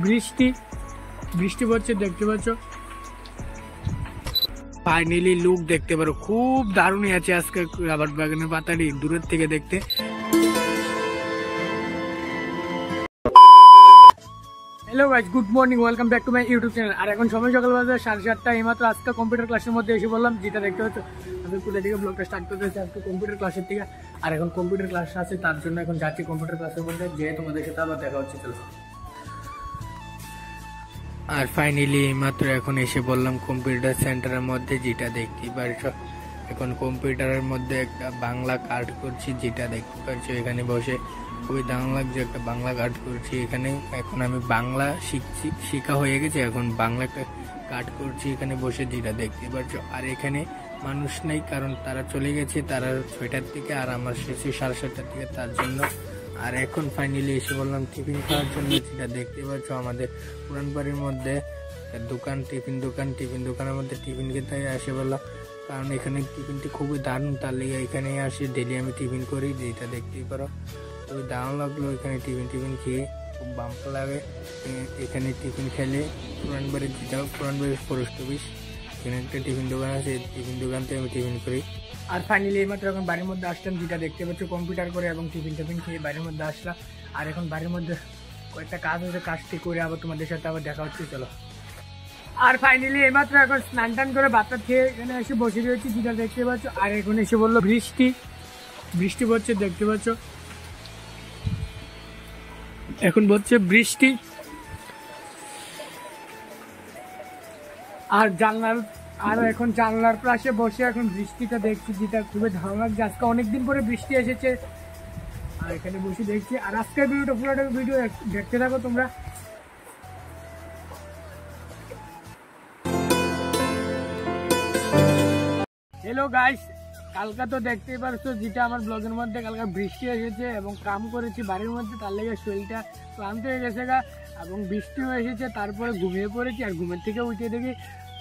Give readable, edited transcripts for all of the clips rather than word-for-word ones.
বৃষ্টি বৃষ্টি পড়ছে দেখতে পাচ্ছ। ফাইনালি লুক দেখতে পারো, খুব দারুণই আছে আজকে রাবার বাগানের পাতাটি দূরের থেকে দেখতে। Hello guys, good morning, welcome back to my YouTube channel. আর এখন সময় সকাল বাজে 7:30। এইমাত্র আজকে কম্পিউটার ক্লাসের মধ্যে এসে বললাম, যেটা দেখতে পাচ্ছ আমি কোথা থেকে ব্লগটা স্টার্ট করতে হচ্ছে আজকে কম্পিউটার ক্লাসের থেকে। আর এখন কম্পিউটার ক্লাস আছে, তার জন্য এখন যাচ্ছি কম্পিউটার ক্লাসের মধ্যে, যে তোমাদের সাথে আবার দেখা হচ্ছে। চলো। আর ফাইনালি এইমাত্র এখন এসে বললাম কম্পিউটার সেন্টারের মধ্যে, যেটা দেখতে পারছো এখন কম্পিউটারের মধ্যে একটা বাংলা কার্ড করছি, যেটা দেখতে পারছো এখানে বসে খুবই দারুণ লাগছে। একটা বাংলা কার্ড করছি এখানে, এখন আমি বাংলা শিখা হয়ে গেছে, এখন বাংলা একটা কার্ড করছি এখানে বসে, যেটা দেখতে পারছো। আর এখানে মানুষ নেই, কারণ তারা চলে গেছে, তারা 6টার থেকে, আর আমার শেষে 7:30টার থেকে, তার জন্য। আর এখন ফাইনালি এসে বললাম টিফিন খাওয়ার জন্য, যেটা দেখতে পাচ্ছ আমাদের পুরান বাড়ির মধ্যে দোকান, টিফিন দোকানের মধ্যে টিফিন খেতে এসে বললাম, কারণ এখানে টিফিনটি খুবই দারুণ, তার লেগে এখানে আসি, ডেলি আমি টিফিন করি, যেটা দেখতেই পারো খুবই দারুণ লাগলো। এখানে টিফিন খেয়ে খুব বাম্পা লাগে। এখানে টিফিন খেলে পুরান বাড়ির, যেটা পুরান বাড়ির পোস্ট অফিস, এখানে একটা টিফিন দোকান আছে, টিফিন দোকান থেকে আমি টিফিন করি। আর ফাইনালি এইমাত্র এখন বাড়ির মধ্যে আসলাম, যেটা দেখতে পাচ্ছ কম্পিউটার করে এবং টিফিন খেয়ে বাড়ির মধ্যে আসলাম। আর এখন বাড়ির মধ্যে কয়েকটা কাজ হচ্ছে, কাজটি করে আবার তোমাদের সাথে আবার দেখা হচ্ছে। চলো। আর ফাইনালি এইমাত্র এখন স্নান টান করে ভাত খেয়ে এখানে এসে বসে রয়েছি, যেটা দেখতে পাচ্ছ। আর এখন এসে বললো বৃষ্টি পড়ছে দেখতে পাচ্ছ, এখন পড়ছে বৃষ্টি। আর এখন জানলার পাশে বসে এখন বৃষ্টিটা দেখছি, যেটা খুবই ভালো লাগছে। আজকে অনেকদিন পরে বৃষ্টি এসেছে, আর এখানে বসে দেখছি। আর আজকের ভিডিওটা পুরোটা ভিডিও দেখতে থাকো তোমরা। হ্যালো গাইস, কালকে তো দেখতেই পারছো, যেটা আমার ব্লগের মধ্যে কালকে বৃষ্টি এসেছে এবং কাম করেছি বাড়ির মধ্যে, তার লেগে শরীরটা ক্লান্ত হয়ে গেছে গা, এবং বৃষ্টিও এসেছে। তারপরে ঘুমিয়ে পড়েছি, আর ঘুমের থেকে উঠে দেখি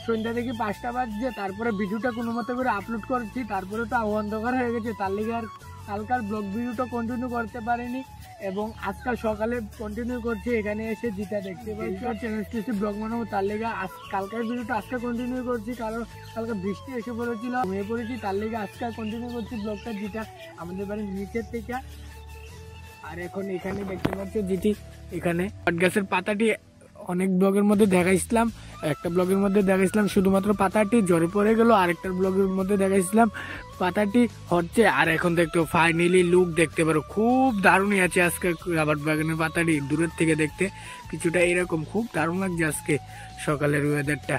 সন্ধ্যা থেকে 5টা বাজছে। তারপরে ভিডিওটা কোনো মতো করে আপলোড করছি, তারপরে তো অন্ধকার হয়ে গেছে, তার লেগে আর কালকার ব্লগ ভিডিওটা কন্টিনিউ করতে পারিনি, এবং আজকাল সকালে কন্টিনিউ করছি এখানে এসে, যেটা দেখতে পাচ্ছি চ্যানেল ব্লগ বানাবো, তার লেগে কালকার ভিডিওটা আজকে কন্টিনিউ করছি, কারণ কালকে বৃষ্টি এসে পড়েছিল, ঘুমিয়ে পড়েছি, তার লেগে আজকে কন্টিনিউ করছি ব্লগটা, যেটা আমাদের বাড়ির নিচের থেকে। আর এখন এখানে দেখতে পাচ্ছ, যেটি এখানে বট গাছের পাতাটি অনেক ব্লগের মধ্যে দেখাইছিলাম, একটা ব্লগের মধ্যে দেখাইছিলাম শুধুমাত্র পাতাটি ঝরে পড়ে গেল, আরেকটা ব্লগের মধ্যে দেখাইছিলাম পাতাটি হচ্ছে। আর এখন দেখতে ফাইনালি লুক দেখতে পারো, খুব দারুণই আছে আজকে রাবার বাগানের পাতাটি দূরের থেকে দেখতে কিছুটা এরকম, খুব দারুণ লাগছে আজকে সকালের ওয়েদারটা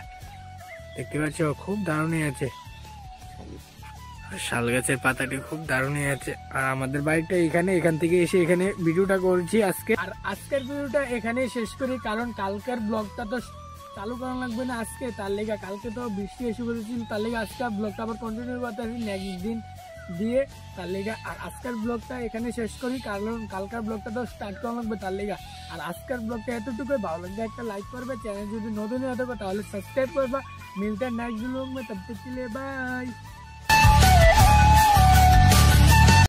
দেখতে পাচ্ছ, খুব দারুণই আছে। শাল গাছের পাতাটি খুব দারুণই আছে। আর আমাদের বাড়িটা এখান থেকে এসে এখানে ভিডিওটা করছি আজকে। আর আজকের ভিডিওটা এখানে শেষ করি, কারণ কালকের ব্লগটা তো চালু করা লাগবে না আজকে, তার লেগে কালকে তো বৃষ্টি এসে পড়েছিল, তার লেগে আজকে ব্লগটা আবার কন্টিনিউ করতে আসি নেক্সট দিন দিয়ে, তার লেগে। আর আজকের ব্লগটা এখানে শেষ করি, কারণ কালকার ব্লগটা তো স্টার্ট করা লাগবে, তার লেগে। আর আজকের ব্লগটা এতটুকুই, ভালো লাগবে একটা লাইক করবে, চ্যানেল যদি নতুন হয়ে থাকবে তাহলে সাবস্ক্রাইব করবা। মিলতে নেক্সট ব্লগ মে, তব তক के लिए बाय।